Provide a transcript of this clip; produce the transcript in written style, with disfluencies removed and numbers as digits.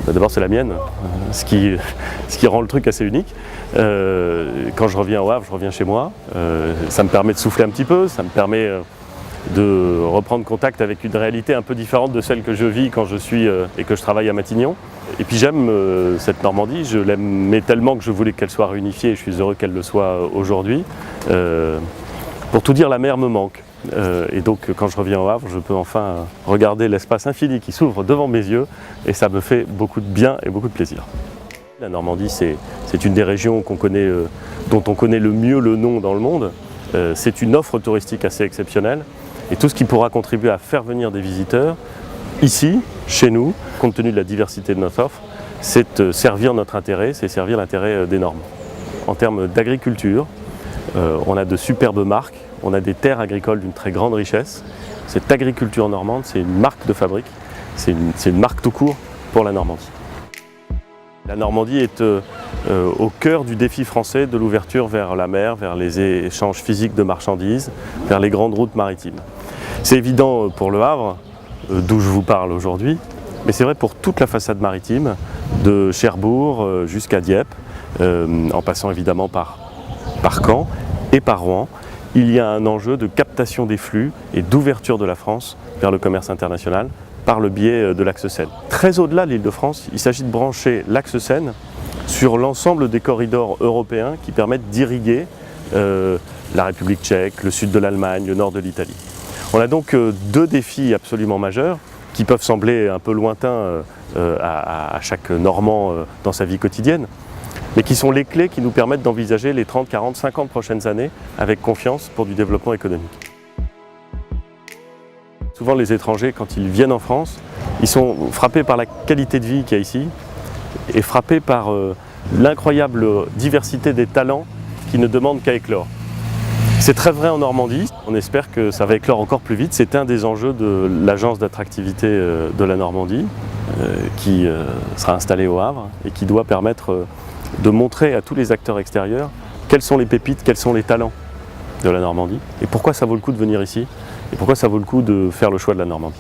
D'abord c'est la mienne, ce qui rend le truc assez unique. Quand je reviens au Havre, je reviens chez moi. Ça me permet de souffler un petit peu, ça me permet de reprendre contact avec une réalité un peu différente de celle que je vis quand je suis et que je travaille à Matignon. Et puis j'aime cette Normandie, je l'aimais tellement que je voulais qu'elle soit réunifiée et je suis heureux qu'elle le soit aujourd'hui. Pour tout dire, la mer me manque. Et donc quand je reviens au Havre, je peux enfin regarder l'espace infini qui s'ouvre devant mes yeux et ça me fait beaucoup de bien et beaucoup de plaisir. La Normandie, c'est une des régions dont on connaît le mieux le nom dans le monde. C'est une offre touristique assez exceptionnelle et tout ce qui pourra contribuer à faire venir des visiteurs ici, chez nous, compte tenu de la diversité de notre offre, c'est servir notre intérêt, c'est servir l'intérêt des Normands. En termes d'agriculture, on a de superbes marques, on a des terres agricoles d'une très grande richesse. Cette agriculture normande, c'est une marque de fabrique, c'est une marque tout court pour la Normandie. La Normandie est au cœur du défi français de l'ouverture vers la mer, vers les échanges physiques de marchandises, vers les grandes routes maritimes. C'est évident pour le Havre, d'où je vous parle aujourd'hui, mais c'est vrai pour toute la façade maritime, de Cherbourg jusqu'à Dieppe, en passant évidemment par Caen et par Rouen. Il y a un enjeu de captation des flux et d'ouverture de la France vers le commerce international par le biais de l'axe Seine. Très au-delà de l'Île-de-France, il s'agit de brancher l'axe Seine sur l'ensemble des corridors européens qui permettent d'irriguer la République tchèque, le sud de l'Allemagne, le nord de l'Italie. On a donc deux défis absolument majeurs qui peuvent sembler un peu lointains à chaque Normand dans sa vie quotidienne, mais qui sont les clés qui nous permettent d'envisager les 30, 40, 50 prochaines années avec confiance pour du développement économique. Souvent les étrangers, quand ils viennent en France, ils sont frappés par la qualité de vie qu'il y a ici et frappés par l'incroyable diversité des talents qui ne demandent qu'à éclore. C'est très vrai en Normandie, on espère que ça va éclore encore plus vite. C'est un des enjeux de l'agence d'attractivité de la Normandie qui sera installée au Havre et qui doit permettre de montrer à tous les acteurs extérieurs quelles sont les pépites, quels sont les talents de la Normandie et pourquoi ça vaut le coup de venir ici et pourquoi ça vaut le coup de faire le choix de la Normandie.